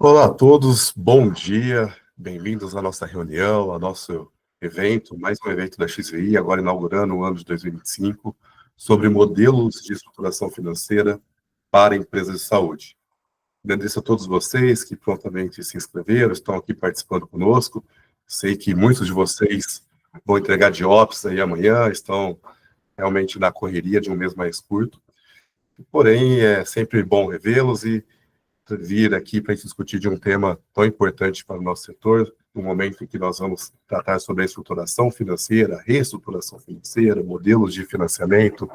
Olá a todos, bom dia, bem-vindos à nossa reunião, ao nosso evento, mais um evento da XVI, agora inaugurando o ano de 2025, sobre modelos de estruturação financeira para empresas de saúde. Agradeço a todos vocês que prontamente se inscreveram, estão aqui participando conosco. Sei que muitos de vocês vão entregar de office aí amanhã, estão realmente na correria de um mês mais curto. Porém, é sempre bom revê-los e vir aqui para discutir de um tema tão importante para o nosso setor, no momento em que nós vamos tratar sobre a estruturação financeira, reestruturação financeira, modelos de financiamento,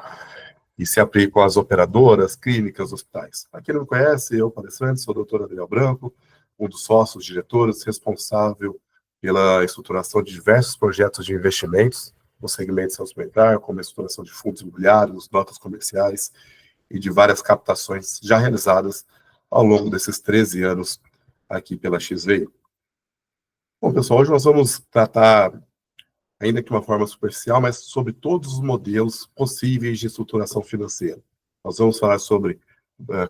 e se aplicam às operadoras, clínicas, hospitais. Para quem não me conhece, eu, palestrante, sou o Dr. Adriel Branco, um dos sócios diretores responsável pela estruturação de diversos projetos de investimentos no segmento de saúde suplementar, como a estruturação de fundos imobiliários, notas comerciais e de várias captações já realizadas ao longo desses 13 anos aqui pela XVI. Bom, pessoal, hoje nós vamos tratar, ainda que de uma forma superficial, mas sobre todos os modelos possíveis de estruturação financeira. Nós vamos falar sobre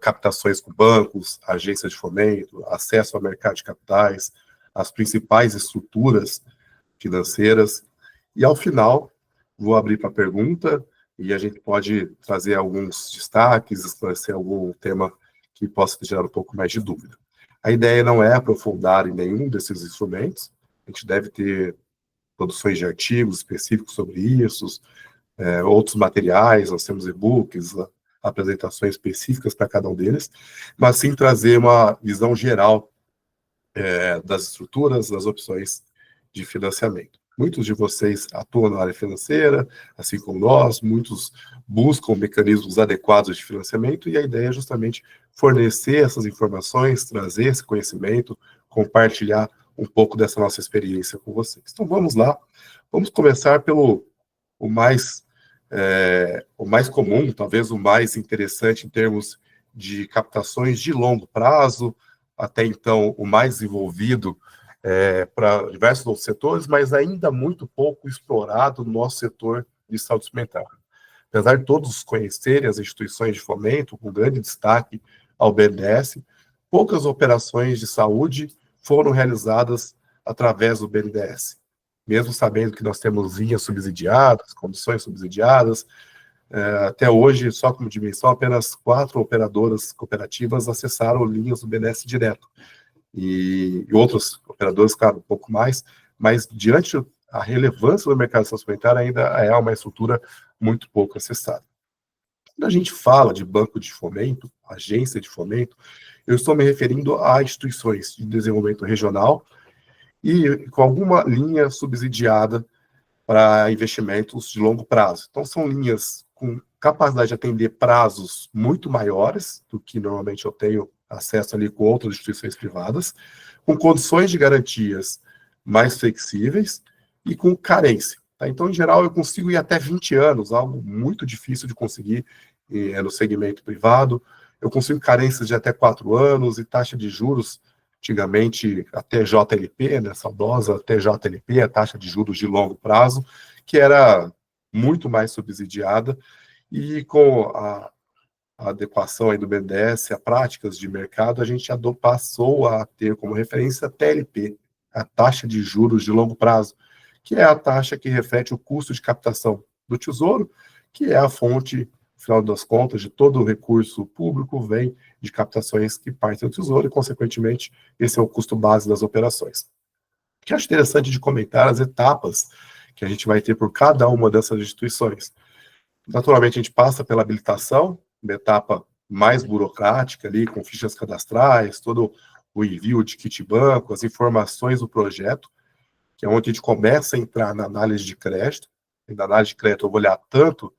captações com bancos, agências de fomento, acesso ao mercado de capitais, as principais estruturas financeiras, e ao final vou abrir para pergunta, e a gente pode trazer alguns destaques, esclarecer algum tema que possa gerar um pouco mais de dúvida. A ideia não é aprofundar em nenhum desses instrumentos, a gente deve ter produções de artigos específicos sobre isso, outros materiais, nós temos e-books, apresentações específicas para cada um deles, mas sim trazer uma visão geral das estruturas, das opções de financiamento. Muitos de vocês atuam na área financeira, assim como nós, muitos buscam mecanismos adequados de financiamento, e a ideia é justamente fornecer essas informações, trazer esse conhecimento, compartilhar um pouco dessa nossa experiência com vocês. Então vamos lá, vamos começar pelo o mais comum, talvez o mais interessante em termos de captações de longo prazo, até então o mais desenvolvido para diversos outros setores, mas ainda muito pouco explorado no nosso setor de saúde suplementar. Apesar de todos conhecerem as instituições de fomento, com grande destaque ao BNDES, poucas operações de saúde foram realizadas através do BNDES. Mesmo sabendo que nós temos linhas subsidiadas, condições subsidiadas, até hoje, só como dimensão, apenas 4 operadoras cooperativas acessaram linhas do BNDES direto. E outros operadores, claro, um pouco mais, mas diante da relevância do mercado de saúde suplementar, ainda é uma estrutura muito pouco acessada. Quando a gente fala de banco de fomento, agência de fomento, eu estou me referindo a instituições de desenvolvimento regional e com alguma linha subsidiada para investimentos de longo prazo. Então, são linhas com capacidade de atender prazos muito maiores do que normalmente eu tenho acesso ali com outras instituições privadas, com condições de garantias mais flexíveis e com carência. Tá? Então, em geral, eu consigo ir até 20 anos, algo muito difícil de conseguir no segmento privado. Eu consigo carências de até 4 anos e taxa de juros, antigamente a TJLP, né, saudosa TJLP, a taxa de juros de longo prazo, que era muito mais subsidiada, e com a adequação aí do BNDES a práticas de mercado, a gente passou a ter como referência a TLP, a taxa de juros de longo prazo, que é a taxa que reflete o custo de captação do Tesouro, que é a fonte, no final das contas, de todo o recurso público, vem de captações que partem do Tesouro, e, consequentemente, esse é o custo base das operações. O que eu acho interessante de comentar as etapas que a gente vai ter por cada uma dessas instituições. Naturalmente, a gente passa pela habilitação, uma etapa mais burocrática ali, com fichas cadastrais, todo o envio de kit banco, as informações do projeto, que é onde a gente começa a entrar na análise de crédito. E na análise de crédito eu vou olhar tanto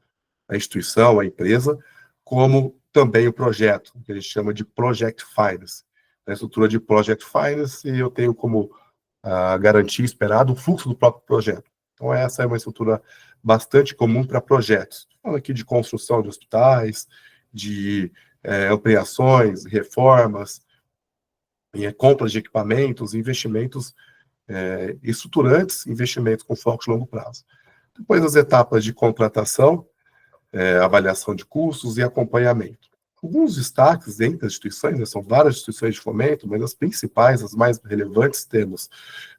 a instituição, a empresa, como também o projeto, que a gente chama de Project Finance. Na estrutura de Project Finance, eu tenho como garantia esperada o fluxo do próprio projeto. Então, essa é uma estrutura bastante comum para projetos. Falando aqui de construção de hospitais, de ampliações, reformas, compras de equipamentos, investimentos estruturantes, investimentos com foco de longo prazo. Depois, as etapas de contratação, avaliação de custos e acompanhamento. alguns destaques entre as instituições, né, são várias instituições de fomento, mas as principais, as mais relevantes, temos,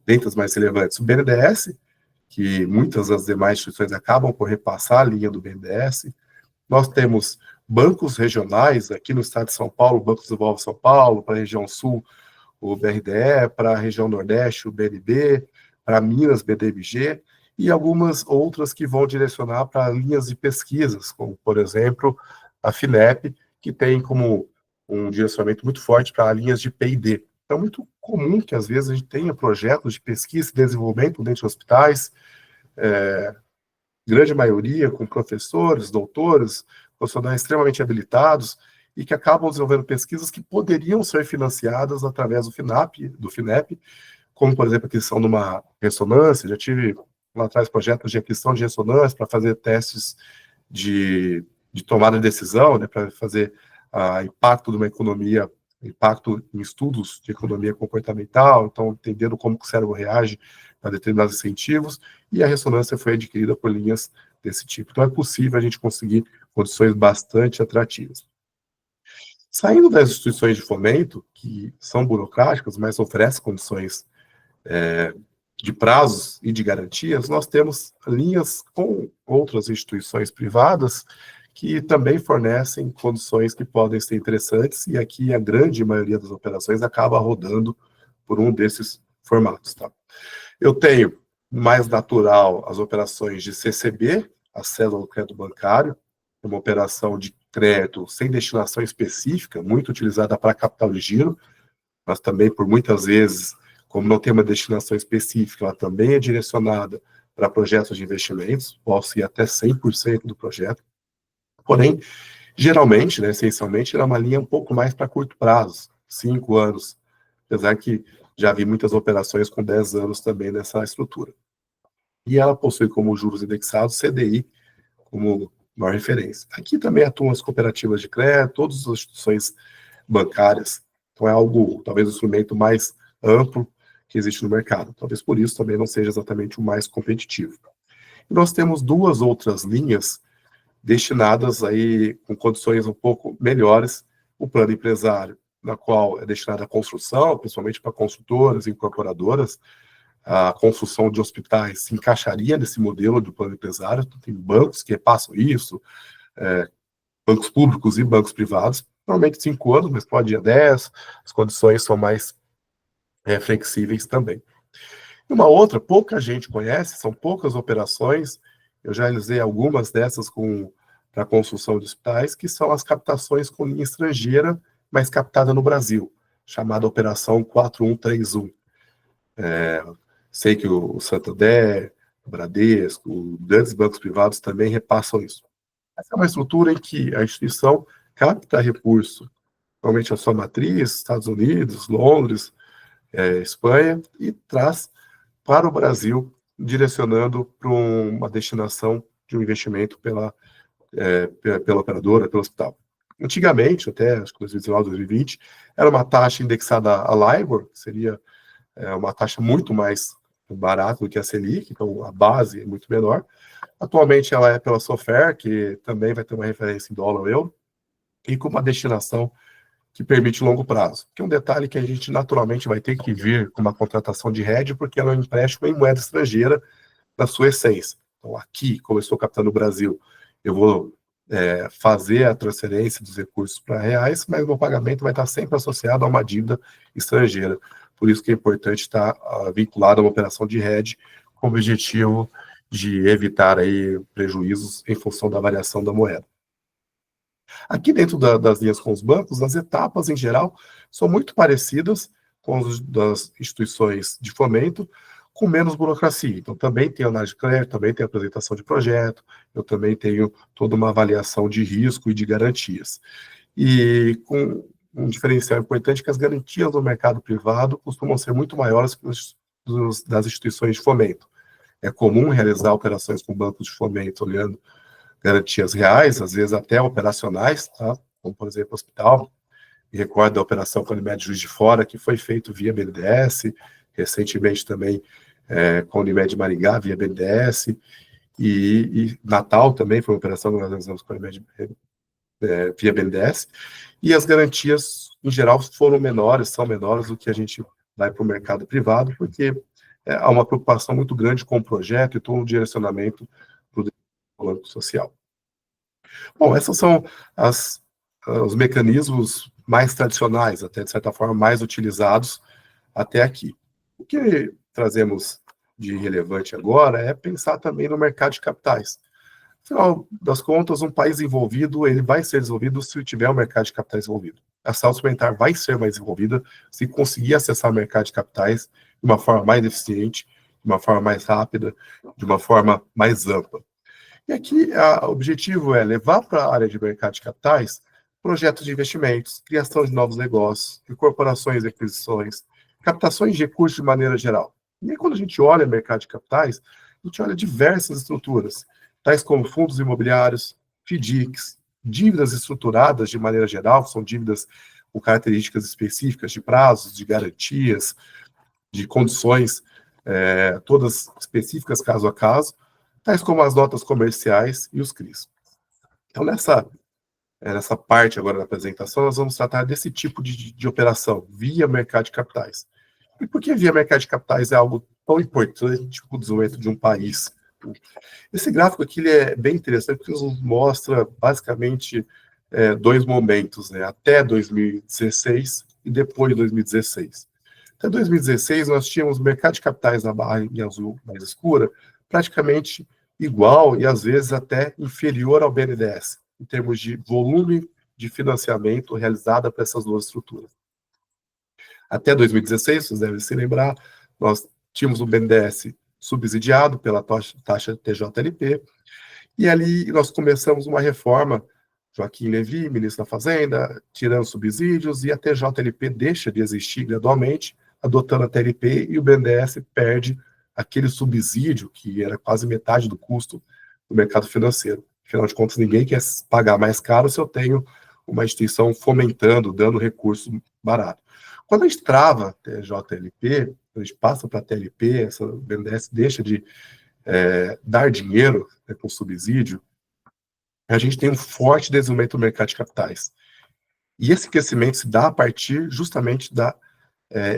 dentre as mais relevantes, o BNDES, que muitas das demais instituições acabam por repassar a linha do BNDES. Nós temos bancos regionais, aqui no estado de São Paulo, o Banco Desenvolve São Paulo, para a região sul, o BRDE, para a região nordeste, o BNB, para Minas, BDMG, e algumas outras que vão direcionar para linhas de pesquisas, como, por exemplo, a FINEP, que tem como um direcionamento muito forte para linhas de P&D. Então, é muito comum que, às vezes, a gente tenha projetos de pesquisa e desenvolvimento dentro de hospitais, grande maioria com professores, doutores, profissionais extremamente habilitados, e que acabam desenvolvendo pesquisas que poderiam ser financiadas através do FINEP, como, por exemplo, a aquisição de uma ressonância. Já tive lá atrás projetos de aquisição de ressonância para fazer testes de tomada de decisão, né, para fazer impacto de uma economia, impacto em estudos de economia comportamental, então entendendo como o cérebro reage a determinados incentivos, e a ressonância foi adquirida por linhas desse tipo. Então é possível a gente conseguir condições bastante atrativas. Saindo das instituições de fomento, que são burocráticas, mas oferecem condições de prazos e de garantias, nós temos linhas com outras instituições privadas que também fornecem condições que podem ser interessantes, e aqui a grande maioria das operações acaba rodando por um desses formatos. Tá? Eu tenho, mais natural, as operações de CCB, a cédula do crédito bancário, uma operação de crédito sem destinação específica, muito utilizada para capital de giro, mas também, por muitas vezes, como não tem uma destinação específica, ela também é direcionada para projetos de investimentos, posso ir até 100% do projeto. Porém, geralmente, né, essencialmente, ela é uma linha um pouco mais para curto prazo, 5 anos, apesar que já vi muitas operações com 10 anos também nessa estrutura. E ela possui como juros indexados CDI como maior referência. Aqui também atuam as cooperativas de crédito, todas as instituições bancárias. Então é algo, talvez, o instrumento mais amplo que existe no mercado. Talvez por isso também não seja exatamente o mais competitivo. E nós temos duas outras linhas destinadas aí com condições um pouco melhores, o plano empresário, na qual é destinado à construção, principalmente para construtoras e incorporadoras. A construção de hospitais se encaixaria nesse modelo do plano empresário. Tem bancos que repassam isso, bancos públicos e bancos privados, normalmente 5 anos, mas pode ir a 10, as condições são mais flexíveis também. E uma outra, pouca gente conhece, são poucas operações, eu já realizei algumas dessas para a construção de hospitais, que são as captações com linha estrangeira, mas captada no Brasil, chamada Operação 4131. Sei que o Santander, o Bradesco, grandes bancos privados também repassam isso. Essa é uma estrutura em que a instituição capta recurso, normalmente a sua matriz, Estados Unidos, Londres, Espanha, e traz para o Brasil, direcionando para uma destinação de um investimento pela operadora, pelo hospital. Antigamente, até acho que 2019, 2020, era uma taxa indexada a LIBOR, que seria uma taxa muito mais barata do que a Selic, então a base é muito menor. Atualmente ela é pela SOFR, que também vai ter uma referência em dólar ou euro, e com uma destinação que permite longo prazo. Que é um detalhe que a gente naturalmente vai ter que vir com uma contratação de hedge, porque ela é um empréstimo em moeda estrangeira na sua essência. Então aqui, como eu estou captando no Brasil, eu vou fazer a transferência dos recursos para reais, mas o meu pagamento vai estar sempre associado a uma dívida estrangeira. Por isso que é importante estar vinculado a uma operação de hedge com o objetivo de evitar aí prejuízos em função da variação da moeda. Aqui dentro das linhas com os bancos, as etapas em geral são muito parecidas com as das instituições de fomento, com menos burocracia. Então também tem análise de crédito, também tem apresentação de projeto, eu também tenho toda uma avaliação de risco e de garantias. E com um diferencial importante que as garantias do mercado privado costumam ser muito maiores que das instituições de fomento. É comum realizar operações com bancos de fomento olhando garantias reais, às vezes até operacionais, tá? Como, por exemplo, o hospital. Me recordo da operação com a Unimed Juiz de Fora, que foi feito via BNDES, recentemente também com a Unimed Maringá, via BNDES, e Natal também foi uma operação que nós realizamos com a Unimed via BNDES, e as garantias, em geral, são menores do que a gente vai para o mercado privado, porque há uma preocupação muito grande com o projeto e todo o direcionamento para o Banco Social. Bom, esses são os mecanismos mais tradicionais, até de certa forma mais utilizados até aqui. O que trazemos de relevante agora é pensar também no mercado de capitais. Afinal das contas, um país envolvido, ele vai ser desenvolvido se tiver um mercado de capitais envolvido. A saúde suplementar vai ser mais desenvolvida se conseguir acessar o mercado de capitais de uma forma mais eficiente, de uma forma mais rápida, de uma forma mais ampla. E aqui o objetivo é levar para a área de mercado de capitais projetos de investimentos, criação de novos negócios, incorporações e aquisições, captações de recursos de maneira geral. E aí, quando a gente olha o mercado de capitais, a gente olha diversas estruturas, tais como fundos imobiliários, FDICs, dívidas estruturadas de maneira geral, que são dívidas com características específicas de prazos, de garantias, de condições, todas específicas caso a caso, tais como as notas comerciais e os CRIs. Então, nessa parte agora da apresentação, nós vamos tratar desse tipo de operação, via mercado de capitais. E por que via mercado de capitais é algo tão importante para o desenvolvimento de um país? Esse gráfico aqui ele é bem interessante, porque nos mostra, basicamente, dois momentos, né? Até 2016 e depois de 2016. Até 2016, nós tínhamos o mercado de capitais na barra em azul mais escura, praticamente igual e, às vezes, até inferior ao BNDES, em termos de volume de financiamento realizado para essas duas estruturas. Até 2016, vocês devem se lembrar, nós tínhamos o BNDES subsidiado pela taxa TJLP, e ali nós começamos uma reforma, Joaquim Levy, ministro da Fazenda, tirando subsídios, e a TJLP deixa de existir gradualmente, adotando a TLP, e o BNDES perde aquele subsídio, que era quase metade do custo do mercado financeiro. Afinal de contas, ninguém quer pagar mais caro se eu tenho uma instituição fomentando, dando recurso barato. Quando a gente trava a TJLP, a gente passa para a TLP, essa BNDES deixa de dar dinheiro, né, com subsídio, a gente tem um forte desenvolvimento do mercado de capitais. E esse crescimento se dá a partir justamente da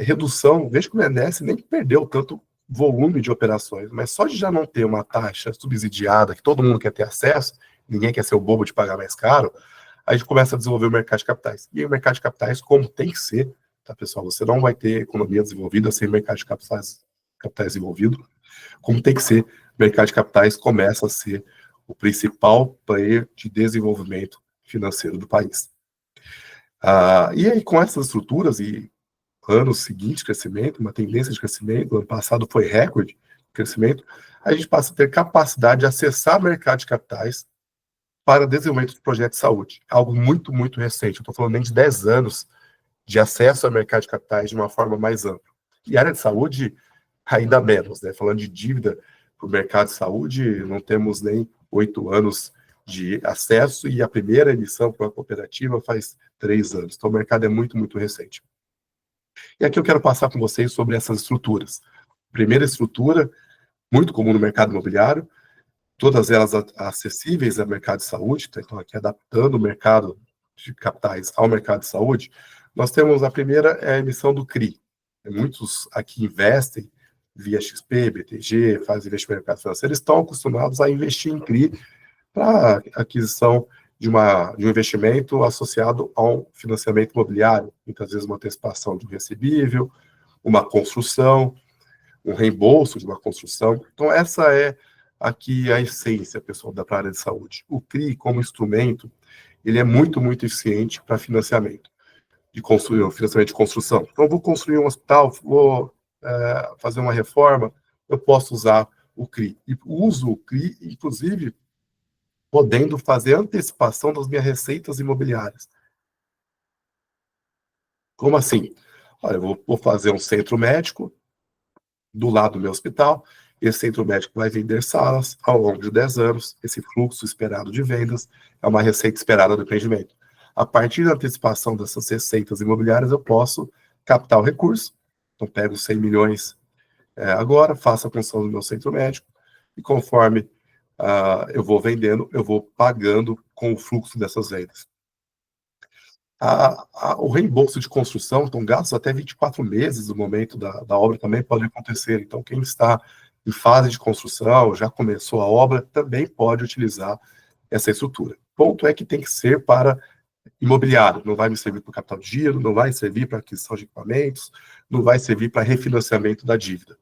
redução. Veja que o BNDES nem perdeu tanto volume de operações, mas só de já não ter uma taxa subsidiada, que todo mundo quer ter acesso, ninguém quer ser o bobo de pagar mais caro, a gente começa a desenvolver o mercado de capitais. E o mercado de capitais, como tem que ser, tá, pessoal? Você não vai ter economia desenvolvida sem mercado de capitais desenvolvido. Como tem que ser, o mercado de capitais começa a ser o principal player de desenvolvimento financeiro do país. E aí, com essas estruturas e anos seguintes de crescimento, uma tendência de crescimento, ano passado foi recorde de crescimento, a gente passa a ter capacidade de acessar o mercado de capitais para desenvolvimento de projetos de saúde. Algo muito, muito recente. Eu estou falando nem de 10 anos de acesso ao mercado de capitais de uma forma mais ampla. E a área de saúde, ainda menos, né? Falando de dívida para o mercado de saúde, não temos nem 8 anos de acesso, e a primeira emissão para uma cooperativa faz 3 anos. Então, o mercado é muito, muito recente. E aqui eu quero passar com vocês sobre essas estruturas. Primeira estrutura, muito comum no mercado imobiliário, todas elas acessíveis ao mercado de saúde, então aqui adaptando o mercado de capitais ao mercado de saúde, nós temos a primeira, a emissão do CRI. Muitos aqui investem via XP, BTG, fazem investimento no mercado financeiro, estão acostumados a investir em CRI para aquisição de um investimento associado a um financiamento imobiliário, muitas vezes uma antecipação de um recebível, uma construção, um reembolso de uma construção. Então, essa é aqui a essência, pessoal, da área de saúde. O CRI, como instrumento, ele é muito, muito eficiente para financiamento de construção. Então, vou construir um hospital, vou fazer uma reforma, eu posso usar o CRI. E uso o CRI, inclusive, podendo fazer antecipação das minhas receitas imobiliárias. Como assim? Olha, eu vou fazer um centro médico do lado do meu hospital, esse centro médico vai vender salas ao longo de 10 anos, esse fluxo esperado de vendas é uma receita esperada do empreendimento. A partir da antecipação dessas receitas imobiliárias, eu posso captar o recurso, então pego 100 milhões agora, faço a construção do meu centro médico, e conforme eu vou vendendo, eu vou pagando com o fluxo dessas vendas. O reembolso de construção, então gastos até 24 meses no momento da obra também pode acontecer. Então, quem está em fase de construção, já começou a obra, também pode utilizar essa estrutura. O ponto é que tem que ser para imobiliário, não vai me servir para capital de giro, não vai servir para aquisição de equipamentos, não vai servir para refinanciamento da dívida.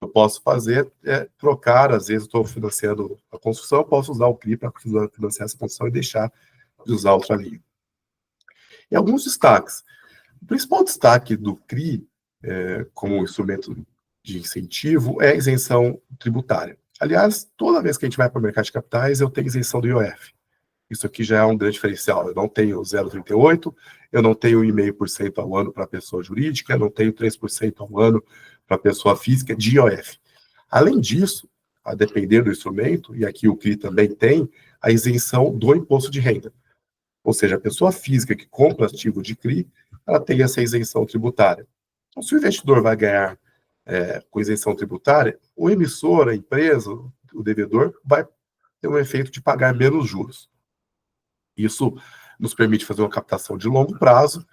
Eu posso fazer, trocar, às vezes estou financiando a construção, posso usar o CRI para financiar essa construção e deixar de usar outra linha. E alguns destaques. O principal destaque do CRI, como instrumento de incentivo, é a isenção tributária. Aliás, toda vez que a gente vai para o mercado de capitais, eu tenho isenção do IOF. Isso aqui já é um grande diferencial. Eu não tenho 0,38, eu não tenho 1,5% ao ano para a pessoa jurídica, eu não tenho 3% ao ano para a pessoa física de IOF. Além disso, a depender do instrumento, e aqui o CRI também tem, a isenção do imposto de renda. Ou seja, a pessoa física que compra ativo de CRI, ela tem essa isenção tributária. Então, se o investidor vai ganhar com isenção tributária, o emissor, a empresa, o devedor, vai ter um efeito de pagar menos juros. Isso nos permite fazer uma captação de longo prazo,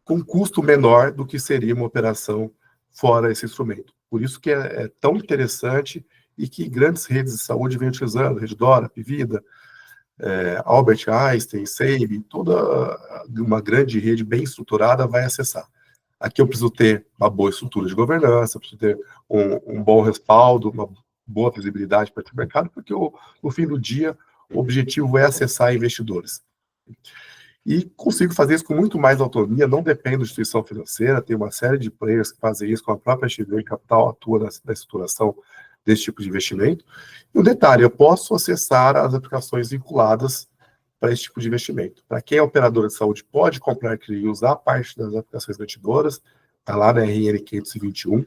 com custo menor do que seria uma operação fora esse instrumento. Por isso que é tão interessante e que grandes redes de saúde vêm utilizando, Reddora, Pivida, Albert Einstein, Save, toda uma grande rede bem estruturada vai acessar. Aqui eu preciso ter uma boa estrutura de governança, preciso ter um bom respaldo, uma boa visibilidade para esse mercado, porque no fim do dia o objetivo é acessar investidores. E consigo fazer isso com muito mais autonomia, não dependo da instituição financeira, tem uma série de players que fazem isso, com a própria XV Capital atua na estruturação desse tipo de investimento. E um detalhe, eu posso acessar as aplicações vinculadas para esse tipo de investimento. Para quem é operadora de saúde, pode comprar CRI e usar parte das aplicações garantidoras, está lá na RN 521,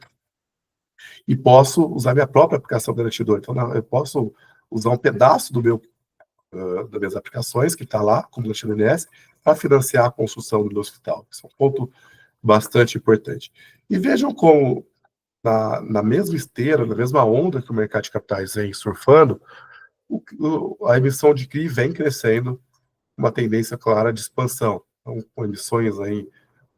e posso usar minha própria aplicação garantidora. Então, eu posso usar um pedaço das minhas aplicações, que está lá, como no INSS, para financiar a construção do meu hospital. Isso é um ponto bastante importante. E vejam como, na mesma esteira, na mesma onda que o mercado de capitais vem surfando, a emissão de CRI vem crescendo, uma tendência clara de expansão. Então, com emissões aí,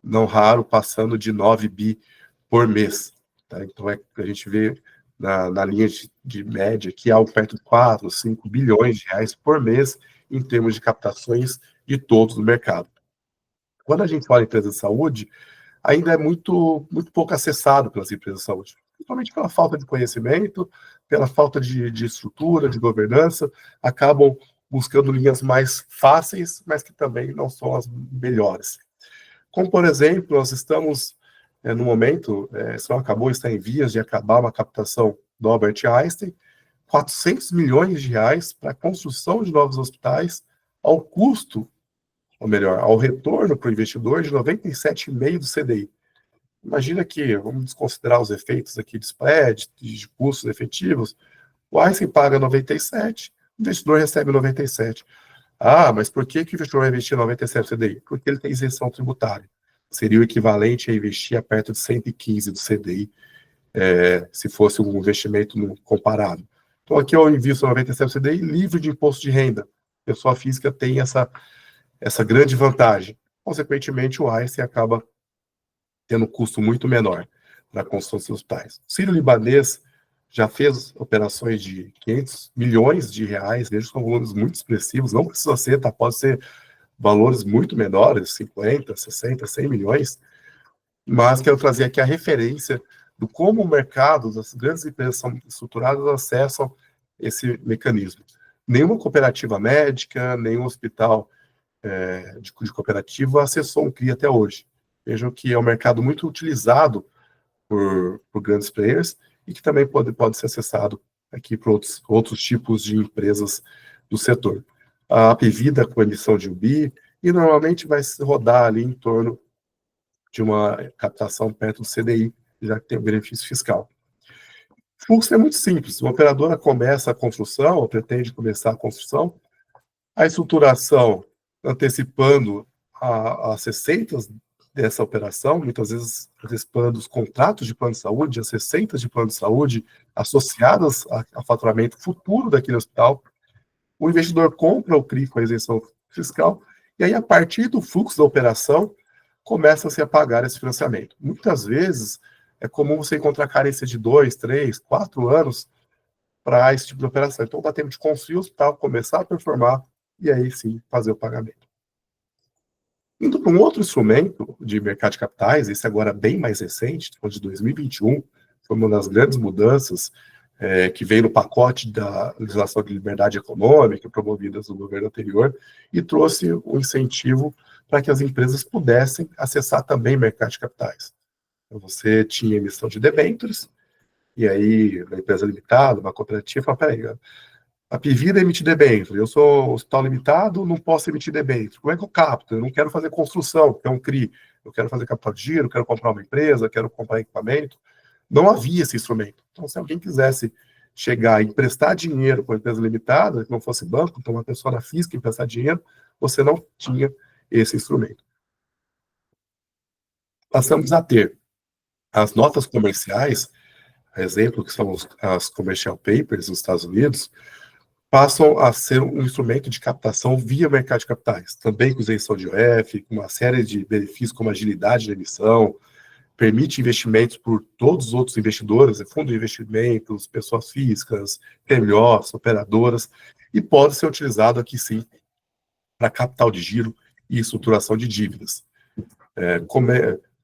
não raro, passando de 9 bi por mês. Tá? Então, a gente vê na linha de média que algo perto de 4, 5 bilhões de reais por mês em termos de captações de todos no mercado. Quando a gente fala em empresa de saúde, ainda é muito pouco acessado pelas empresas de saúde, principalmente pela falta de conhecimento, pela falta de estrutura, de governança, acabam buscando linhas mais fáceis, mas que também não são as melhores. Como, por exemplo, nós estamos no momento, se não acabou, está em vias de acabar uma captação do Albert Einstein, 400 milhões de reais para a construção de novos hospitais, ao custo, ou melhor, ao retorno para o investidor de 97,5% do CDI. Imagina que, vamos desconsiderar os efeitos aqui de spread, de custos efetivos, o Einstein paga 97, o investidor recebe 97. Ah, mas por que o investidor vai investir 97 CDI? Porque ele tem isenção tributária. Seria o equivalente a investir a perto de 115 do CDI, se fosse um investimento comparado. Então, aqui eu invisto 97 CDI livre de imposto de renda. A pessoa física tem essa grande vantagem. Consequentemente, o Einstein acaba tendo um custo muito menor para a construção dos hospitais. O Sírio-Libanês já fez operações de 500 milhões de reais, vejo que são valores muito expressivos, não precisa ser, tá? Pode ser valores muito menores, 50, 60, 100 milhões, mas quero trazer aqui a referência do como o mercado, as grandes empresas são estruturadas, acessam esse mecanismo. Nenhuma cooperativa médica, nenhum hospital de cooperativa acessou um CRI até hoje. Vejam que é um mercado muito utilizado por grandes players e que também pode ser acessado aqui por outros tipos de empresas do setor. A Pivida com emissão de UBI, e normalmente vai se rodar ali em torno de uma captação perto do CDI, já que tem o benefício fiscal. O fluxo é muito simples. Uma operadora começa a construção, ou pretende começar a construção, a estruturação antecipando as receitas dessa operação, muitas vezes antecipando os contratos de plano de saúde, as receitas de plano de saúde associadas ao faturamento futuro daquele hospital. O investidor compra o CRI com a isenção fiscal, e aí, a partir do fluxo da operação, começa-se a pagar esse financiamento. Muitas vezes, é comum você encontrar carência de 2, 3, 4 anos para esse tipo de operação. Então, dá tempo de construir o hospital, começar a performar, e aí sim fazer o pagamento. Indo para um outro instrumento de mercado de capitais, esse agora bem mais recente, de 2021, foi uma das grandes mudanças que veio no pacote da legislação de liberdade econômica promovidas no governo anterior e trouxe um incentivo para que as empresas pudessem acessar também mercado de capitais. Então, você tinha emissão de debêntures, e aí, uma empresa limitada, uma cooperativa, fala, peraí, a Pivida emite debênture, eu sou hospital limitado, não posso emitir debênture. Como é que eu capto? Eu não quero fazer construção, que é um CRI. Eu quero fazer capital de giro, quero comprar uma empresa, quero comprar equipamento. Não havia esse instrumento. Então, se alguém quisesse chegar e emprestar dinheiro para uma empresa limitada, que não fosse banco, então uma pessoa na física emprestar dinheiro, você não tinha esse instrumento. Passamos a ter as notas comerciais, exemplo, que são as commercial papers nos Estados Unidos, passam a ser um instrumento de captação via mercado de capitais, também com isenção de IOF, com uma série de benefícios como agilidade de emissão, permite investimentos por todos os outros investidores, fundos de investimentos, pessoas físicas, PMOs, operadoras, e pode ser utilizado aqui sim para capital de giro e estruturação de dívidas.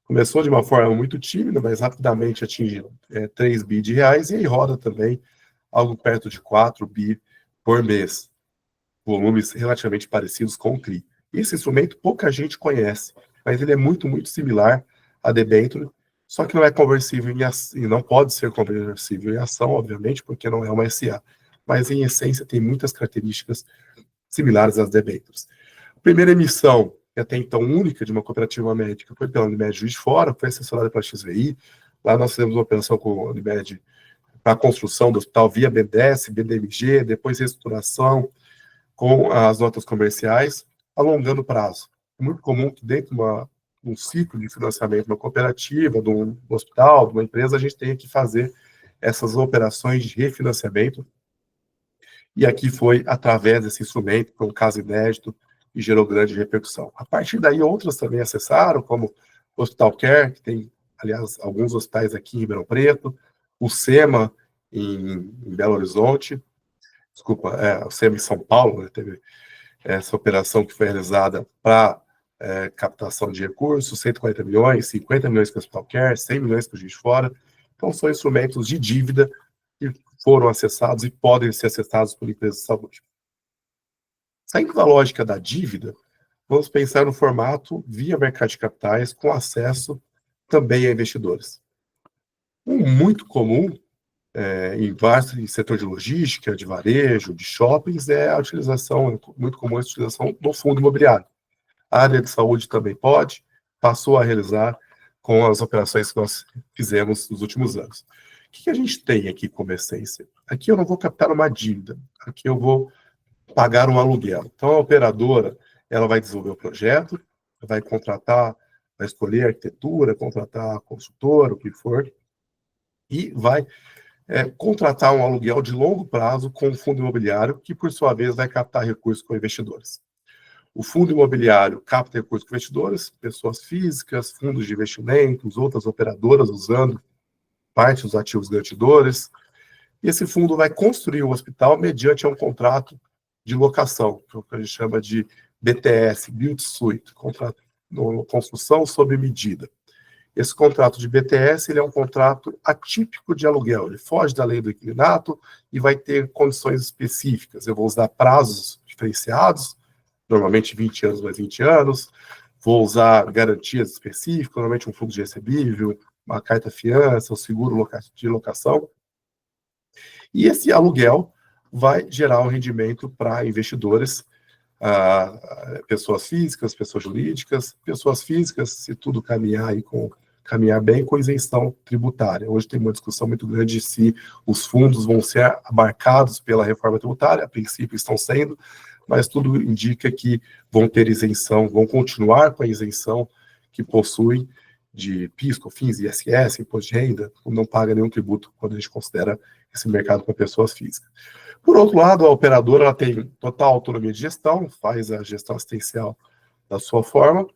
Começou de uma forma muito tímida, mas rapidamente atinge 3 bi de reais, e aí roda também algo perto de 4 bi por mês, volumes relativamente parecidos com o CRI. Esse instrumento pouca gente conhece, mas ele é muito, muito similar a debênture, só que não é conversível em ação, e não pode ser conversível em ação, obviamente, porque não é uma SA, mas em essência tem muitas características similares às debêntures. A primeira emissão, até então única, de uma cooperativa médica foi pela Unimed Juiz de Fora, foi assessorada pela XVI, lá nós fizemos uma operação com a Unimed para a construção do hospital via BNDES, BDMG, depois reestruturação com as notas comerciais, alongando o prazo. É muito comum que dentro de um ciclo de financiamento de uma cooperativa, de um hospital, de uma empresa, a gente tenha que fazer essas operações de refinanciamento, e aqui foi através desse instrumento, foi um caso inédito e gerou grande repercussão. A partir daí, outras também acessaram, como o Hospital Care, que tem, aliás, alguns hospitais aqui em Ribeirão Preto, o SEMA em Belo Horizonte, o SEMA em São Paulo, né, teve essa operação que foi realizada para captação de recursos, 140 milhões, 50 milhões com o Hospital Care, 100 milhões com o Juiz de Fora. Então, são instrumentos de dívida que foram acessados e podem ser acessados por empresas de saúde. Saindo da lógica da dívida, vamos pensar no formato via mercado de capitais com acesso também a investidores. Muito comum em setor de logística, de varejo, de shoppings, é a utilização, muito comum a utilização do fundo imobiliário. A área de saúde também passou a realizar com as operações que nós fizemos nos últimos anos. O que a gente tem aqui como essência? Aqui eu não vou captar uma dívida, aqui eu vou pagar um aluguel. Então, a operadora, ela vai desenvolver o projeto, vai contratar, vai escolher a arquitetura, contratar a consultora, o que for, e vai contratar um aluguel de longo prazo com o fundo imobiliário, que, por sua vez, vai captar recursos com investidores. O fundo imobiliário capta recursos com investidores, pessoas físicas, fundos de investimentos, outras operadoras usando parte dos ativos garantidores, e esse fundo vai construir o hospital mediante um contrato de locação, que a gente chama de BTS, Build Suite, contrato de construção sob medida. Esse contrato de BTS ele é um contrato atípico de aluguel, ele foge da lei do inquilinato e vai ter condições específicas. Eu vou usar prazos diferenciados, normalmente 20 anos mais 20 anos, vou usar garantias específicas, normalmente um fundo de recebível, uma carta fiança, um seguro de locação. E esse aluguel vai gerar um rendimento para investidores, pessoas físicas, pessoas jurídicas, pessoas físicas, se tudo caminhar bem, com isenção tributária. Hoje tem uma discussão muito grande de se os fundos vão ser abarcados pela reforma tributária, a princípio estão sendo, mas tudo indica que vão ter isenção, vão continuar com a isenção que possuem, de PIS, COFINS, ISS, imposto de renda, não paga nenhum tributo quando a gente considera esse mercado para pessoas físicas. Por outro lado, a operadora ela tem total autonomia de gestão, faz a gestão assistencial da sua forma,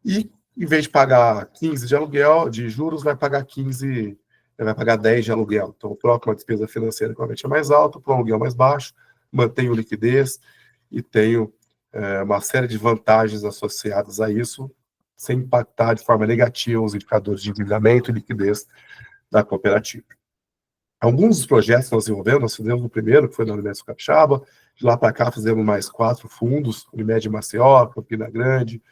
e em vez de pagar 15 de aluguel, de juros, vai pagar 15, vai pagar 10 de aluguel. Então, troca uma despesa financeira que provavelmente é mais alta por um aluguel mais baixo, mantenho liquidez e tenho uma série de vantagens associadas a isso, sem impactar de forma negativa os indicadores de endividamento e liquidez da cooperativa. Alguns dos projetos que nós desenvolvemos, nós fizemos o primeiro, que foi na Unimed Capixaba, de lá para cá fizemos mais 4 fundos, Unimed Maceió, Campina Grande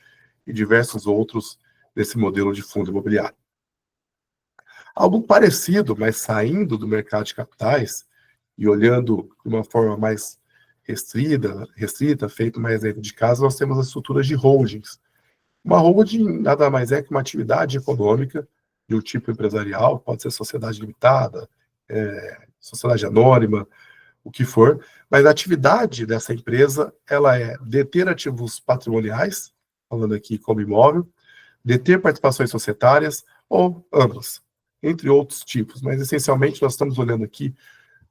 e diversos outros desse modelo de fundo imobiliário. Algo parecido, mas saindo do mercado de capitais e olhando de uma forma mais restrita, feito mais dentro de casa, nós temos as estruturas de holdings. Uma holding nada mais é que uma atividade econômica de um tipo empresarial, pode ser sociedade limitada, sociedade anônima, o que for, mas a atividade dessa empresa, ela é deter ativos patrimoniais, falando aqui como imóvel, deter participações societárias ou ambas, entre outros tipos, mas essencialmente nós estamos olhando aqui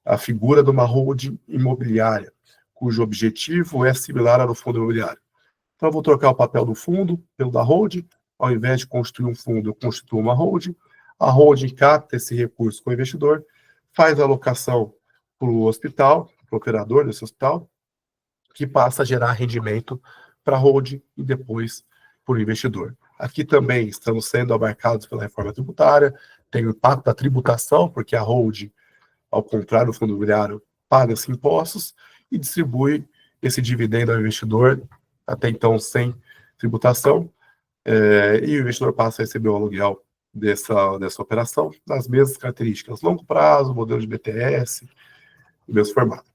a figura de uma holding imobiliária, cujo objetivo é similar ao do fundo imobiliário. Então, eu vou trocar o papel do fundo pelo da holding. Ao invés de construir um fundo, eu constituo uma holding. A holding capta esse recurso com o investidor, faz a alocação para o hospital, para o operador desse hospital, que passa a gerar rendimento para a holding e depois para o investidor. Aqui também estamos sendo abarcados pela reforma tributária, tem o impacto da tributação, porque a holding, ao contrário do fundo imobiliário, paga-se impostos e distribui esse dividendo ao investidor, até então sem tributação, e o investidor passa a receber o aluguel dessa operação, nas mesmas características, longo prazo, modelo de BTS, no mesmo formato.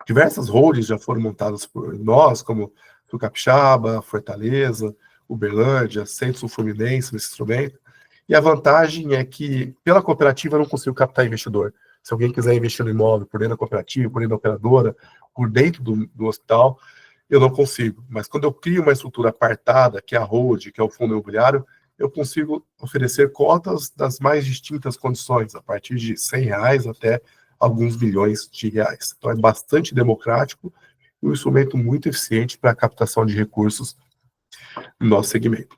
Diversas holdings já foram montadas por nós, como o Capixaba, Fortaleza, Uberlândia, Centro Fluminense, nesse instrumento, e a vantagem é que, pela cooperativa, eu não consigo captar investidor. Se alguém quiser investir no imóvel por dentro da cooperativa, por dentro da operadora, por dentro do hospital, eu não consigo. Mas quando eu crio uma estrutura apartada, que é a holding, que é o fundo imobiliário, eu consigo oferecer cotas das mais distintas condições, a partir de R$100 até alguns bilhões de reais. Então é bastante democrático e um instrumento muito eficiente para a captação de recursos no nosso segmento.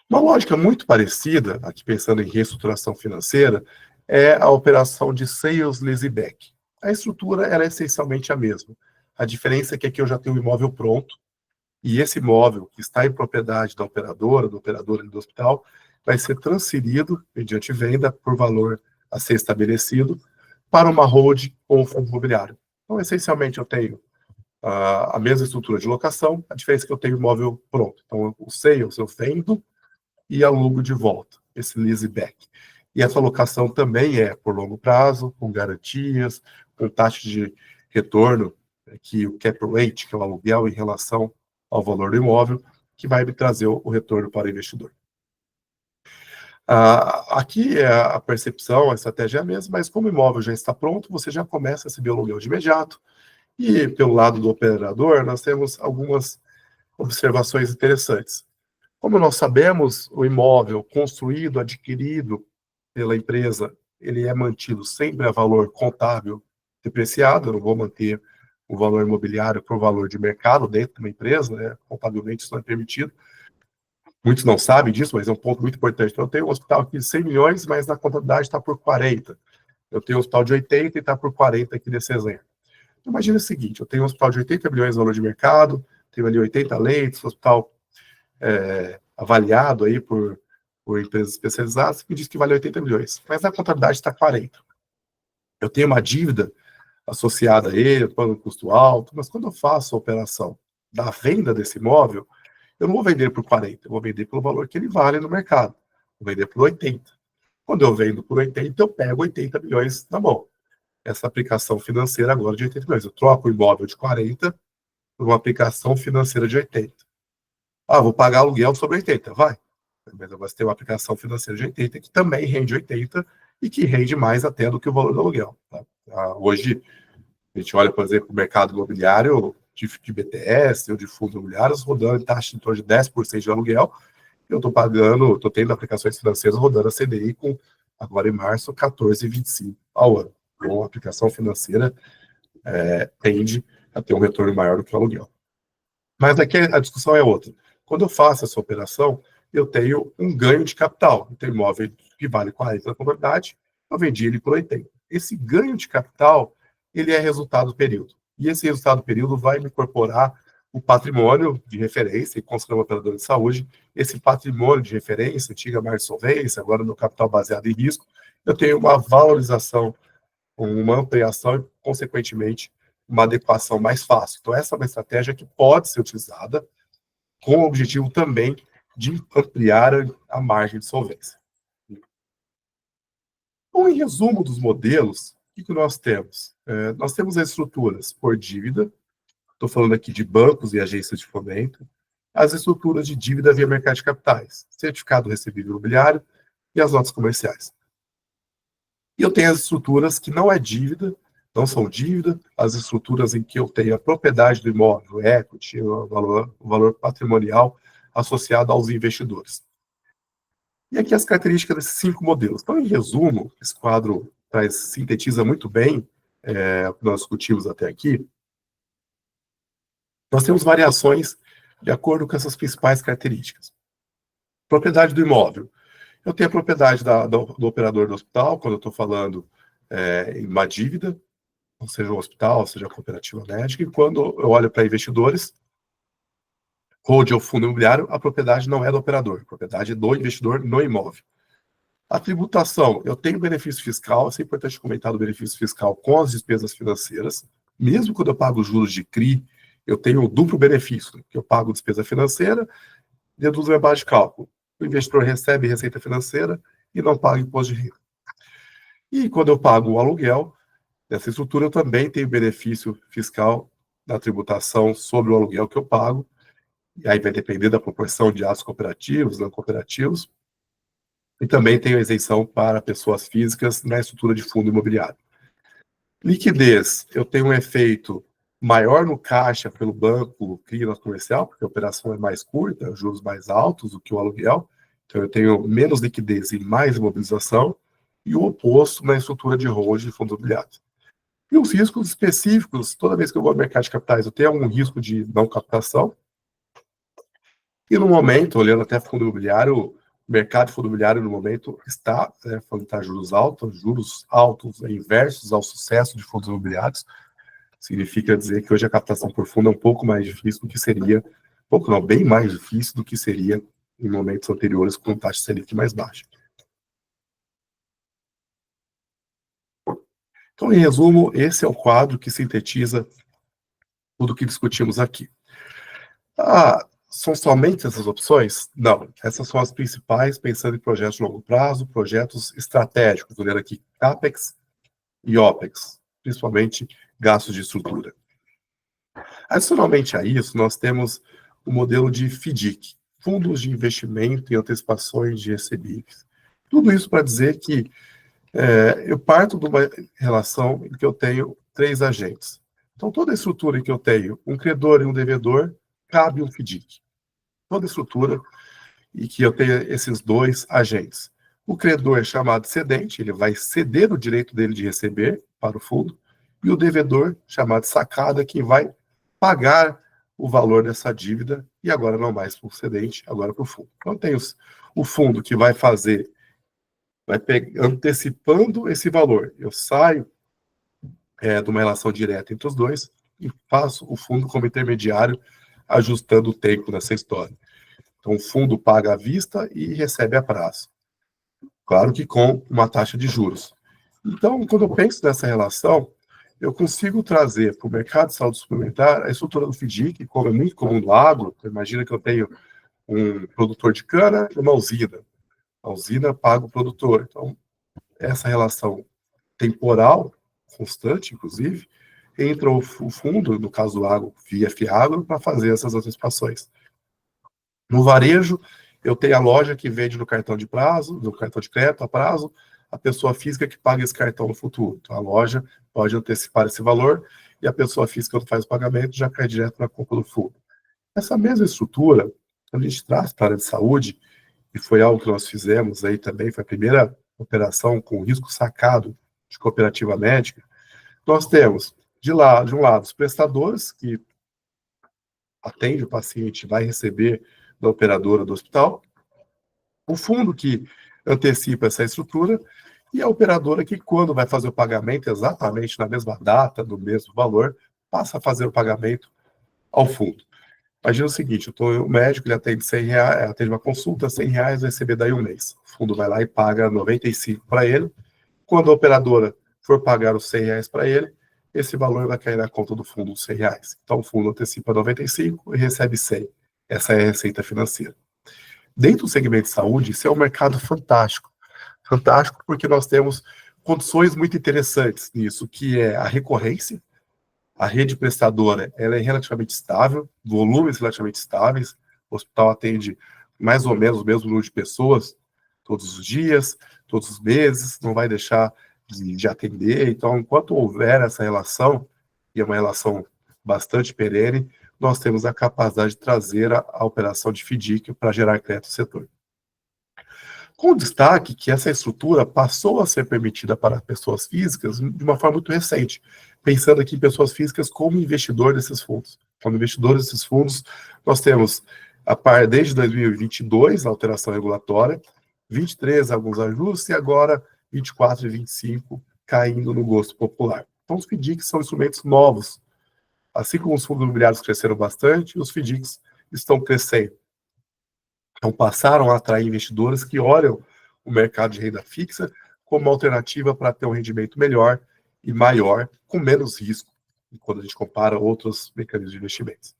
Uma lógica muito parecida, aqui pensando em reestruturação financeira, é a operação de sales leaseback. A estrutura ela é essencialmente a mesma. A diferença é que aqui eu já tenho um imóvel pronto, e esse imóvel que está em propriedade da operadora, do operador do hospital, vai ser transferido, mediante venda, por valor a ser estabelecido, para uma holding ou um fundo imobiliário. Então, essencialmente, eu tenho a mesma estrutura de locação, a diferença é que eu tenho o imóvel pronto. Então, o sales eu vendo e alugo de volta, esse leaseback. E essa locação também é por longo prazo, com garantias, com taxa de retorno, que o cap rate, que é o aluguel em relação ao valor do imóvel, que vai me trazer o retorno para o investidor. Aqui a percepção, a estratégia é a mesma, mas como o imóvel já está pronto, você já começa a receber o aluguel de imediato. E pelo lado do operador, nós temos algumas observações interessantes. Como nós sabemos, o imóvel construído, adquirido pela empresa, ele é mantido sempre a valor contábil depreciado. Eu não vou manter o valor imobiliário por valor de mercado dentro de uma empresa, né? Contabilmente isso não é permitido. Muitos não sabem disso, mas é um ponto muito importante. Então, eu tenho um hospital aqui de 100 milhões, mas na contabilidade está por 40. Eu tenho um hospital de 80 e está por 40 aqui nesse exemplo. Então, imagina o seguinte, eu tenho um hospital de 80 milhões de valor de mercado, tenho ali 80 leitos, hospital avaliado aí por empresas especializadas, que diz que vale 80 milhões, mas na contabilidade está 40. Eu tenho uma dívida associada a ele, eu pago um custo alto, mas quando eu faço a operação da venda desse imóvel, eu não vou vender por 40, eu vou vender pelo valor que ele vale no mercado. Vou vender por 80. Quando eu vendo por 80, eu pego 80 milhões na mão. Essa aplicação financeira agora de 80 milhões. Eu troco o imóvel de 40 por uma aplicação financeira de 80. Vou pagar aluguel sobre 80, vai. Mas você tem uma aplicação financeira de 80 que também rende 80 e que rende mais até do que o valor do aluguel. Tá? Hoje, a gente olha, por exemplo, o mercado imobiliário de BTS ou de fundos imobiliários rodando em taxa em torno de 10% de aluguel, eu estou tendo aplicações financeiras rodando a CDI com, agora em março, 14,25 ao ano. Então, a aplicação financeira tende a ter um retorno maior do que o aluguel. Mas aqui a discussão é outra. Quando eu faço essa operação, eu tenho um ganho de capital. Eu tenho imóvel que vale 40 na comunidade, eu vendi ele por 80. Esse ganho de capital, ele é resultado do período. E esse resultado do período vai me incorporar o patrimônio de referência, e considerando operador de saúde, esse patrimônio de referência, antiga mais solvência, agora no capital baseado em risco, eu tenho uma valorização, uma ampliação e, consequentemente, uma adequação mais fácil. Então, essa é uma estratégia que pode ser utilizada com o objetivo também de ampliar a margem de solvência. Então, em resumo dos modelos, o que nós temos? Nós temos as estruturas por dívida, estou falando aqui de bancos e agências de fomento, as estruturas de dívida via mercado de capitais, certificado recebível imobiliário e as notas comerciais. E eu tenho as estruturas que não é dívida, não são dívida, as estruturas em que eu tenho a propriedade do imóvel, o equity, o valor patrimonial associado aos investidores. E aqui as características desses 5 modelos. Então, em resumo, esse quadro sintetiza muito bem o que nós discutimos até aqui. Nós temos variações de acordo com essas principais características. Propriedade do imóvel. Eu tenho a propriedade do operador do hospital, quando eu estou falando em uma dívida, ou seja, o hospital, seja a cooperativa médica, e quando eu olho para investidores, hold ou fundo imobiliário, a propriedade não é do operador, a propriedade é do investidor no imóvel. A tributação, eu tenho benefício fiscal, é importante comentar do benefício fiscal com as despesas financeiras, mesmo quando eu pago juros de CRI, eu tenho o duplo benefício, que eu pago despesa financeira, deduzo minha base de cálculo. O investidor recebe receita financeira e não paga imposto de renda. E quando eu pago o aluguel, nessa estrutura eu também tenho benefício fiscal da tributação sobre o aluguel que eu pago, e aí vai depender da proporção de atos cooperativos, não cooperativos, e também tenho isenção para pessoas físicas na estrutura de fundo imobiliário. Liquidez, eu tenho um efeito maior no caixa pelo banco CRI na comercial, porque a operação é mais curta, juros mais altos do que o aluguel, então eu tenho menos liquidez e mais imobilização, e o oposto na estrutura de holding de fundo imobiliário. E os riscos específicos, toda vez que eu vou ao mercado de capitais, eu tenho algum risco de não captação, e no momento, olhando até fundo imobiliário, o mercado de fundo imobiliário no momento está falando que está juros altos inversos ao sucesso de fundos imobiliários. Significa dizer que hoje a captação por fundo é um pouco mais difícil do que seria, bem mais difícil do que seria em momentos anteriores com taxa Selic mais baixa. Então, em resumo, esse é o quadro que sintetiza tudo o que discutimos aqui. São somente essas opções? Não, essas são as principais, pensando em projetos de longo prazo, projetos estratégicos, olhando aqui CAPEX e OPEX, principalmente gastos de estrutura. Adicionalmente a isso, nós temos o modelo de FDIC, Fundos de Investimento em Antecipações de Recebíveis. Tudo isso para dizer que eu parto de uma relação em que eu tenho 3 agentes. Então, toda a estrutura em que eu tenho um credor e um devedor, cabe um FDIC. Toda a estrutura em que eu tenho esses 2 agentes. O credor é chamado cedente, ele vai ceder o direito dele de receber para o fundo, e o devedor, chamado sacada, que vai pagar o valor dessa dívida, e agora não mais para o cedente, agora para o fundo. Então, tem o fundo que vai antecipando esse valor. Eu saio de uma relação direta entre os dois e faço o fundo como intermediário, ajustando o tempo nessa história. Então, o fundo paga à vista e recebe a prazo. Claro que com uma taxa de juros. Então, quando eu penso nessa relação, eu consigo trazer para o mercado de saúde suplementar a estrutura do FDIC, como é muito comum no agro. Imagina que eu tenho um produtor de cana e uma usina. A usina paga o produtor. Então, essa relação temporal, constante, inclusive, entra o fundo, no caso do agro, via FIAGRO, para fazer essas antecipações. No varejo, eu tenho a loja que vende no cartão de prazo, no cartão de crédito a prazo, a pessoa física que paga esse cartão no futuro. Então, a loja pode antecipar esse valor e a pessoa física, quando faz o pagamento, já cai direto na compra do fundo. Essa mesma estrutura, quando a gente traz para a área de saúde, e foi algo que nós fizemos aí também, foi a primeira operação com risco sacado de cooperativa médica. Nós temos, de um lado, os prestadores, que atende o paciente, vai receber da operadora do hospital, o fundo que antecipa essa estrutura, e a operadora que, quando vai fazer o pagamento exatamente na mesma data, no mesmo valor, passa a fazer o pagamento ao fundo. Imagina o seguinte, o médico, ele atende R$100, atende uma consulta, R$100, vai receber daí um mês. O fundo vai lá e paga 95 para ele. Quando a operadora for pagar os R$100 para ele, esse valor vai cair na conta do fundo os R$100. Então, o fundo antecipa 95 e recebe 100. Essa é a receita financeira. Dentro do segmento de saúde, isso é um mercado fantástico. Fantástico porque nós temos condições muito interessantes nisso, que é a recorrência. A rede prestadora, ela é relativamente estável, volumes relativamente estáveis. O hospital atende mais ou menos o mesmo número de pessoas todos os dias, todos os meses, não vai deixar de atender. Então, enquanto houver essa relação, e é uma relação bastante perene, nós temos a capacidade de trazer a operação de FDIC para gerar crédito no setor. Com destaque que essa estrutura passou a ser permitida para pessoas físicas de uma forma muito recente, pensando aqui em pessoas físicas como investidor desses fundos. Como investidor desses fundos, nós temos, desde 2022, a alteração regulatória, 23 alguns ajustes, e agora 24 e 25 caindo no gosto popular. Então, os FDICs são instrumentos novos. Assim como os fundos imobiliários cresceram bastante, os FDICs estão crescendo. Então, passaram a atrair investidores que olham o mercado de renda fixa como uma alternativa para ter um rendimento melhor e maior, com menos risco, quando a gente compara outros mecanismos de investimentos.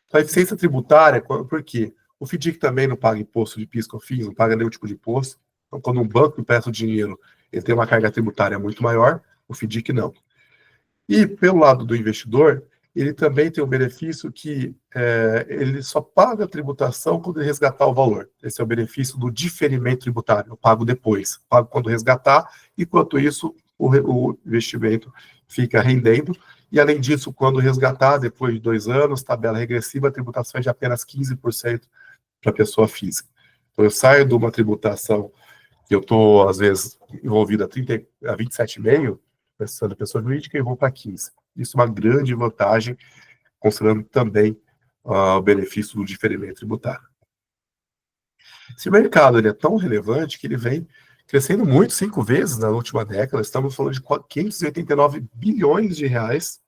Então, a eficiência tributária, por quê? O FDIC também não paga imposto de PIS, COFINS, não paga nenhum tipo de imposto. Então, quando um banco empresta o dinheiro, ele tem uma carga tributária muito maior, o FDIC não. E, pelo lado do investidor, ele também tem um benefício que ele só paga a tributação quando ele resgatar o valor. Esse é o benefício do diferimento tributário. Eu pago depois, pago quando resgatar, enquanto isso o investimento fica rendendo. E, além disso, quando resgatar, depois de 2 anos, tabela regressiva, a tributação é de apenas 15% para a pessoa física. Então, eu saio de uma tributação que eu estou, às vezes, envolvido a 27,5%, pensando em pessoa jurídica, e vou para 15%. Isso é uma grande vantagem, considerando também o benefício do diferimento tributário. Esse mercado ele é tão relevante que ele vem crescendo muito, 5 vezes na última década. Estamos falando de 589 bilhões de reais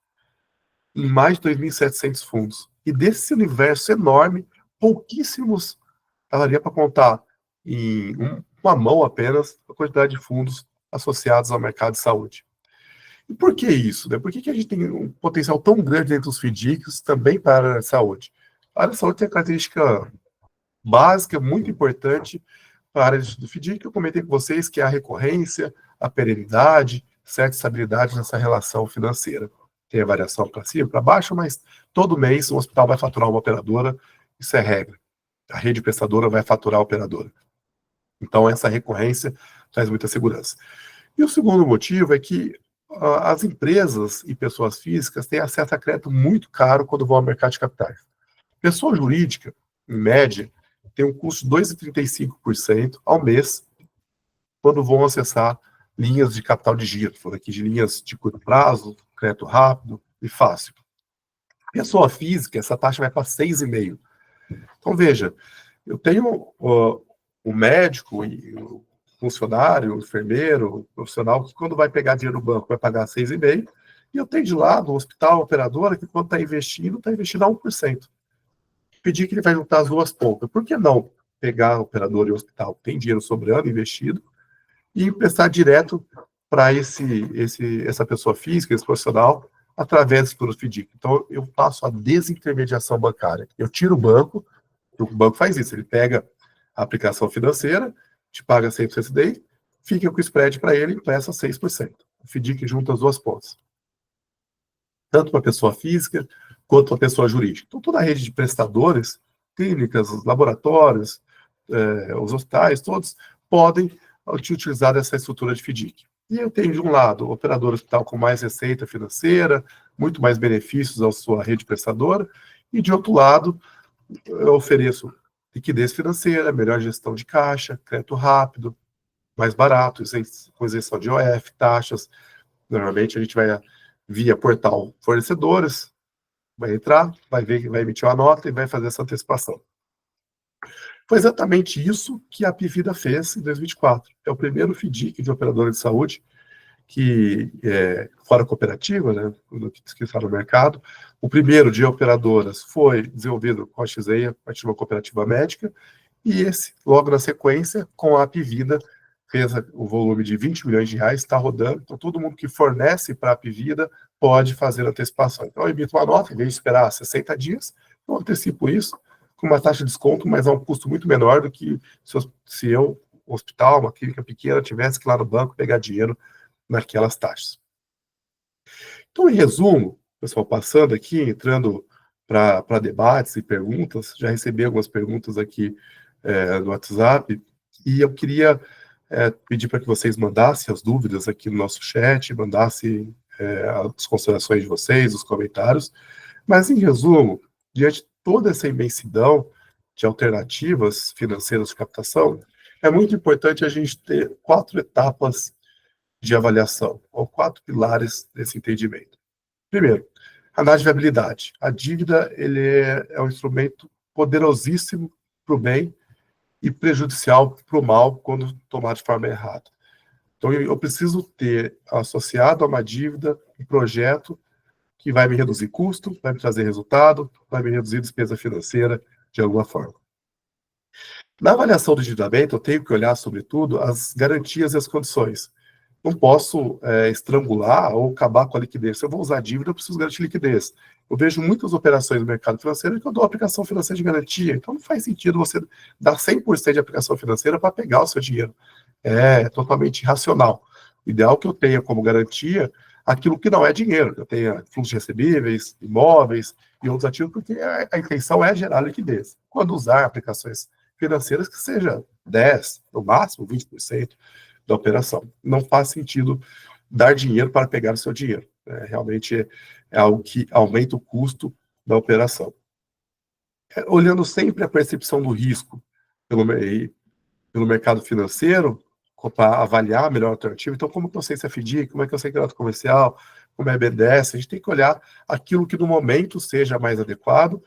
em mais de 2.700 fundos. E desse universo enorme, pouquíssimos, daria para contar em uma mão apenas a quantidade de fundos associados ao mercado de saúde. E por que isso? Né? Por que a gente tem um potencial tão grande dentro dos FDICs também para a área de saúde? A área de saúde tem a característica básica, muito importante para a área do FDIC, que eu comentei com vocês, que é a recorrência, a perenidade, certa estabilidade nessa relação financeira. Tem a variação para cima, para baixo, mas todo mês o hospital vai faturar uma operadora, isso é regra. A rede prestadora vai faturar a operadora. Então, essa recorrência traz muita segurança. E o segundo motivo é que as empresas e pessoas físicas têm acesso a crédito muito caro quando vão ao mercado de capitais. Pessoa jurídica, em média, tem um custo de 2,35% ao mês quando vão acessar linhas de capital de giro. Falando aqui de linhas de curto prazo, crédito rápido e fácil. Pessoa física, essa taxa vai para 6,5%. Então, veja, eu tenho o médico e o funcionário, o enfermeiro, o profissional, que quando vai pegar dinheiro no banco vai pagar 6,5%, e eu tenho de lado o hospital, a operadora, que quando está investindo a 1%. Pedir que ele vai juntar as duas pontas. Por que não pegar a operadora e o hospital, tem dinheiro sobrando, investido, e emprestar direto para essa pessoa física, esse profissional, através do FDIC? Então, eu faço a desintermediação bancária. Eu tiro o banco faz isso, ele pega a aplicação financeira, te paga 100% CDI, fica com o spread para ele e empresta 6%. O FDIC junta as duas pontas. Tanto para a pessoa física, quanto para a pessoa jurídica. Então, toda a rede de prestadores, clínicas, os laboratórios, os hospitais, todos podem utilizar essa estrutura de FDIC. E eu tenho, de um lado, o operador hospital com mais receita financeira, muito mais benefícios à sua rede prestadora, e, de outro lado, eu ofereço liquidez financeira, melhor gestão de caixa, crédito rápido, mais barato, com isenção de IOF, taxas. Normalmente a gente vai via portal fornecedores, vai entrar, vai ver, vai emitir uma nota e vai fazer essa antecipação. Foi exatamente isso que a Apvida fez em 2024. É o primeiro FDIC de operadora de saúde que fora cooperativa, né, que está no mercado. O primeiro de operadoras foi desenvolvido com a XEI, a partir de uma cooperativa médica, e esse, logo na sequência, com a Apvida, fez o volume de 20 milhões de reais, está rodando, então todo mundo que fornece para a Apvida pode fazer antecipação. Então eu emito uma nota, em vez de esperar 60 dias, eu antecipo isso com uma taxa de desconto, mas a um custo muito menor do que se eu, hospital, uma clínica pequena, tivesse que ir lá no banco pegar dinheiro naquelas taxas. Então, em resumo, pessoal, passando aqui, entrando para debates e perguntas, já recebi algumas perguntas aqui no WhatsApp, e eu queria pedir para que vocês mandassem as dúvidas aqui no nosso chat, mandassem as considerações de vocês, os comentários, mas, em resumo, diante de toda essa imensidão de alternativas financeiras de captação, é muito importante a gente ter 4 etapas de avaliação, ou 4 pilares desse entendimento. Primeiro, análise de viabilidade. A dívida ele é um instrumento poderosíssimo para o bem e prejudicial para o mal quando tomado de forma errada. Então, eu preciso ter associado a uma dívida um projeto que vai me reduzir custo, vai me trazer resultado, vai me reduzir despesa financeira de alguma forma. Na avaliação do endividamento, eu tenho que olhar, sobretudo, as garantias e as condições. Não posso estrangular ou acabar com a liquidez. Se eu vou usar dívida, eu preciso garantir liquidez. Eu vejo muitas operações no mercado financeiro que eu dou aplicação financeira de garantia. Então, não faz sentido você dar 100% de aplicação financeira para pegar o seu dinheiro. É totalmente irracional. O ideal é que eu tenha como garantia aquilo que não é dinheiro. Eu tenha fluxos recebíveis, imóveis e outros ativos, porque a intenção é gerar liquidez. Quando usar aplicações financeiras, que seja 10%, no máximo 20%, da operação. Não faz sentido dar dinheiro para pegar o seu dinheiro. Realmente é algo que aumenta o custo da operação. Olhando sempre a percepção do risco pelo mercado financeiro, para avaliar a melhor alternativa. Então, como que eu sei se é FDIC, como é que eu sei que é ato comercial, como é BDS, a gente tem que olhar aquilo que no momento seja mais adequado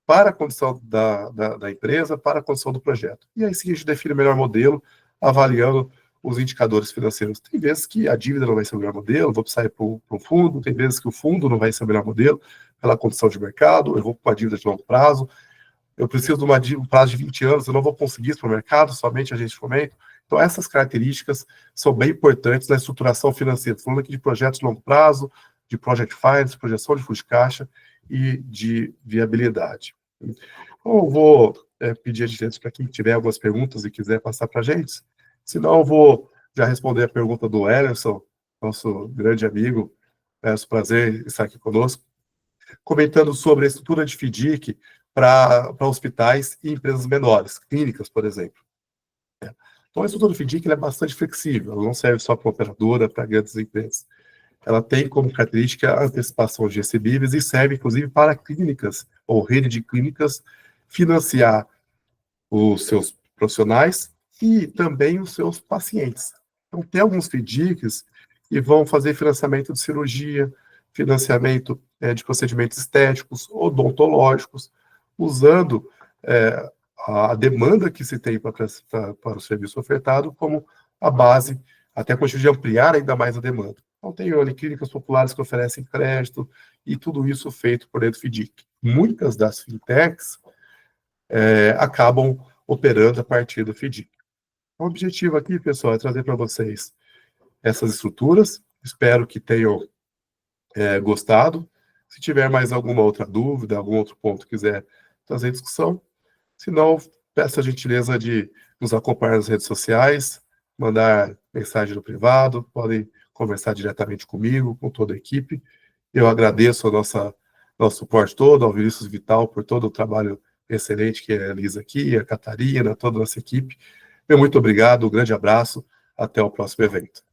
para a condição da empresa, para a condição do projeto. E aí sim a gente define o melhor modelo, avaliando os indicadores financeiros. Tem vezes que a dívida não vai ser o melhor modelo, vou precisar ir para um fundo, tem vezes que o fundo não vai ser o melhor modelo, pela condição de mercado, eu vou para uma dívida de longo prazo, eu preciso de um prazo de 20 anos, eu não vou conseguir isso para o mercado, somente agente de fomento. Então, essas características são bem importantes na estruturação financeira. Falando aqui de projetos de longo prazo, de project finance, projeção de fluxo de caixa e de viabilidade. Então, eu vou pedir a gente para quem tiver algumas perguntas e quiser passar para a gente. Senão, eu vou já responder a pergunta do Emerson, nosso grande amigo. É um prazer estar aqui conosco, comentando sobre a estrutura de FDIC para hospitais e empresas menores, clínicas, por exemplo. Então, a estrutura do FDIC é bastante flexível, ela não serve só para operadora, para grandes empresas. Ela tem como característica a antecipação de recebíveis e serve, inclusive, para clínicas ou rede de clínicas financiar os seus profissionais e também os seus pacientes. Então, tem alguns FDICs que vão fazer financiamento de cirurgia, financiamento de procedimentos estéticos, odontológicos, usando a demanda que se tem para o serviço ofertado como a base, até com a de ampliar ainda mais a demanda. Então, tem clínicas populares que oferecem crédito e tudo isso feito por dentro do FDIC. Muitas das fintechs acabam operando a partir do FDIC. O objetivo aqui, pessoal, é trazer para vocês essas estruturas. Espero que tenham gostado. Se tiver mais alguma outra dúvida, algum outro ponto que quiser trazer discussão, se não, peço a gentileza de nos acompanhar nas redes sociais, mandar mensagem no privado, podem conversar diretamente comigo, com toda a equipe. Eu agradeço nosso suporte todo, ao Vinícius Vital, por todo o trabalho excelente que realiza aqui, a Catarina, toda a nossa equipe. Muito obrigado, um grande abraço, até o próximo evento.